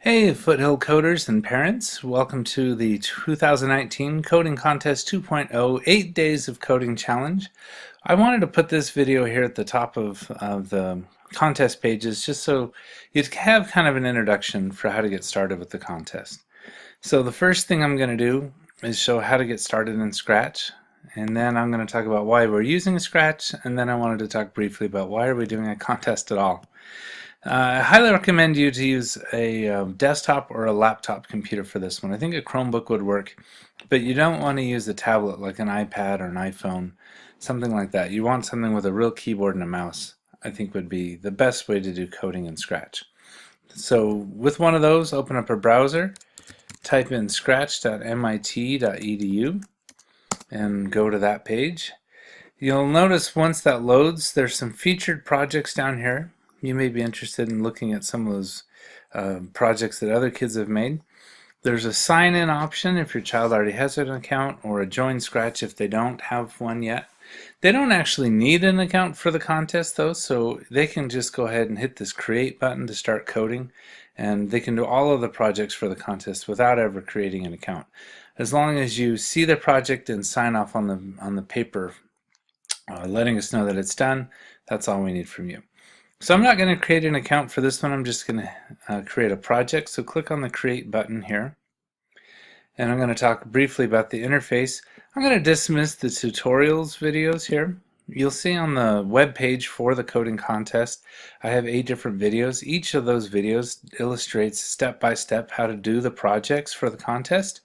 Hey, Foothill coders and parents. Welcome to the 2019 Coding Contest 2.0 8 Days of Coding Challenge. I wanted to put this video here at the top of the contest pages just so you'd have kind of an introduction for how to get started with the contest. So the first thing I'm going to do is show how to get started in Scratch, and then I'm going to talk about why we're using Scratch, and then I wanted to talk briefly about why are we doing a contest at all. I highly recommend you to use a desktop or a laptop computer for this one. I think a Chromebook would work, but you don't want to use a tablet like an iPad or an iPhone, something like that. You want something with a real keyboard and a mouse, I think would be the best way to do coding in Scratch. So with one of those, open up a browser, type in scratch.mit.edu, and go to that page. You'll notice once that loads, there's some featured projects down here. You may be interested in looking at some of those projects that other kids have made. There's a sign-in option if your child already has an account, or a join Scratch if they don't have one yet. They don't actually need an account for the contest though, so they can just go ahead and hit this create button to start coding, and they can do all of the projects for the contest without ever creating an account. As long as you see the project and sign off on the paper letting us know that it's done, that's all we need from you. So I'm not going to create an account for this one. I'm just going to create a project. So click on the create button here, and I'm going to talk briefly about the interface. I'm going to dismiss the tutorials videos here. You'll see on the web page for the coding contest I have 8 different videos. Each of those videos illustrates step by step how to do the projects for the contest.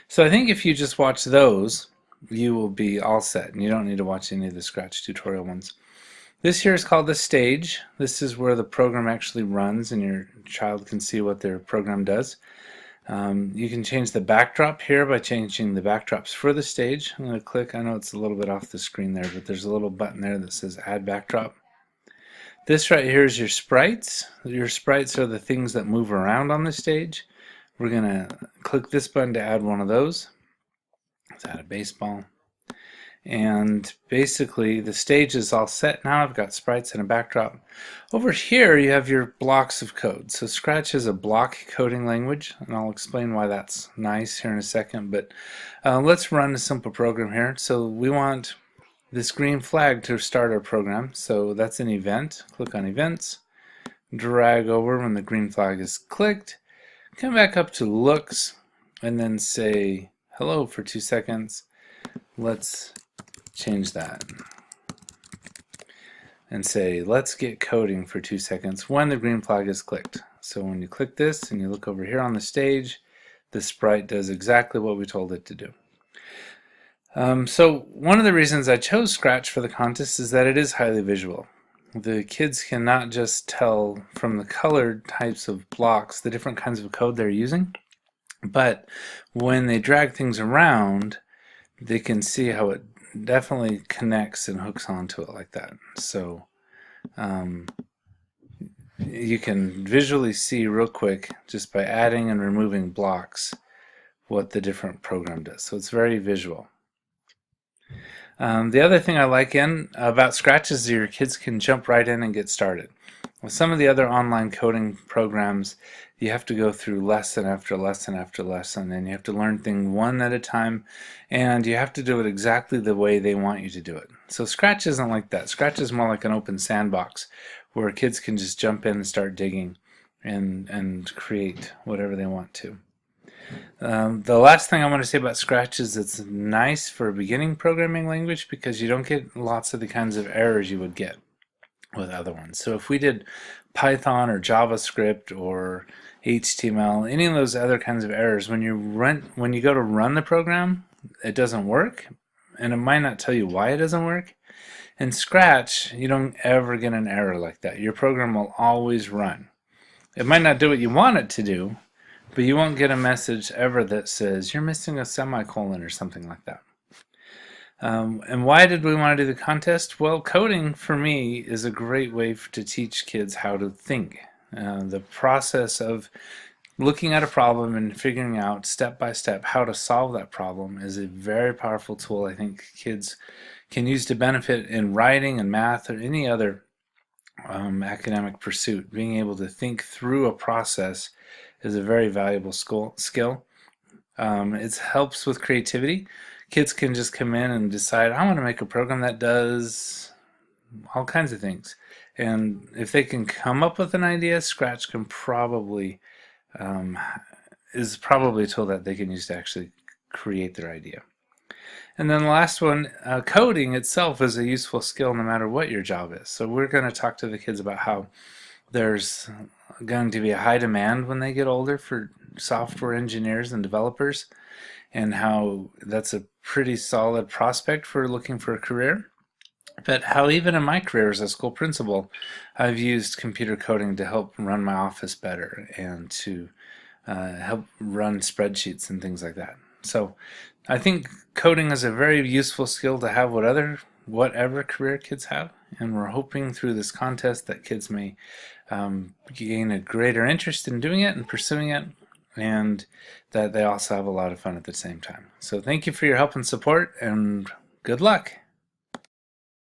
So I think if you just watch those, you will be all set, and you don't need to watch any of the Scratch tutorial ones. This here is called the stage. This is where the program actually runs and your child can see what their program does. You can change the backdrop here by changing the backdrops for the stage. I'm going to click, I know it's a little bit off the screen there, but there's a little button there that says add backdrop. This right here is your sprites. Your sprites are the things that move around on the stage. We're going to click this button to add one of those. Let's add a baseball. And basically the stage is all set now. I've got sprites and a backdrop. Over here you have your blocks of code. So Scratch is a block coding language, and I'll explain why that's nice here in a second, but let's run a simple program here. So we want this green flag to start our program, so that's an event. Click on events, drag over when the green flag is clicked, come back up to looks, and then say hello for 2 seconds. Let's change that and say let's get coding for 2 seconds when the green flag is clicked. So when you click this and you look over here on the stage, the sprite does exactly what we told it to do. So one of the reasons I chose Scratch for the contest is that it is highly visual. The kids can not just tell from the colored types of blocks the different kinds of code they're using, but when they drag things around, they can see how it definitely connects and hooks onto it like that. So you can visually see real quick just by adding and removing blocks what the different program does. So it's very visual. The other thing I like about Scratch is your kids can jump right in and get started. With some of the other online coding programs, you have to go through lesson after lesson after lesson, and you have to learn things one at a time, and you have to do it exactly the way they want you to do it. So Scratch isn't like that. Scratch is more like an open sandbox where kids can just jump in and start digging and create whatever they want to. The last thing I want to say about Scratch is it's nice for a beginning programming language because you don't get lots of the kinds of errors you would get with other ones. So if we did Python or JavaScript or HTML, any of those other kinds of errors, when you go to run the program, it doesn't work, and it might not tell you why it doesn't work. In Scratch, you don't ever get an error like that. Your program will always run. It might not do what you want it to do, but you won't get a message ever that says you're missing a semicolon or something like that. And why did we want to do the contest? Well, coding for me is a great way to teach kids how to think. The process of looking at a problem and figuring out step by step how to solve that problem is a very powerful tool I think kids can use to benefit in writing and math or any other academic pursuit. Being able to think through a process is a very valuable skill. It helps with creativity. Kids can just come in and decide, I want to make a program that does all kinds of things. And if they can come up with an idea, Scratch can probably is probably a tool that they can use to actually create their idea. And then the last one, coding itself is a useful skill no matter what your job is. So we're going to talk to the kids about how there's going to be a high demand when they get older for software engineers and developers, and how that's a pretty solid prospect for looking for a career. But how even in my career as a school principal, I've used computer coding to help run my office better and to help run spreadsheets and things like that. So I think coding is a very useful skill to have whatever career kids have, and we're hoping through this contest that kids may gain a greater interest in doing it and pursuing it, and that they also have a lot of fun at the same time. So thank you for your help and support, and good luck.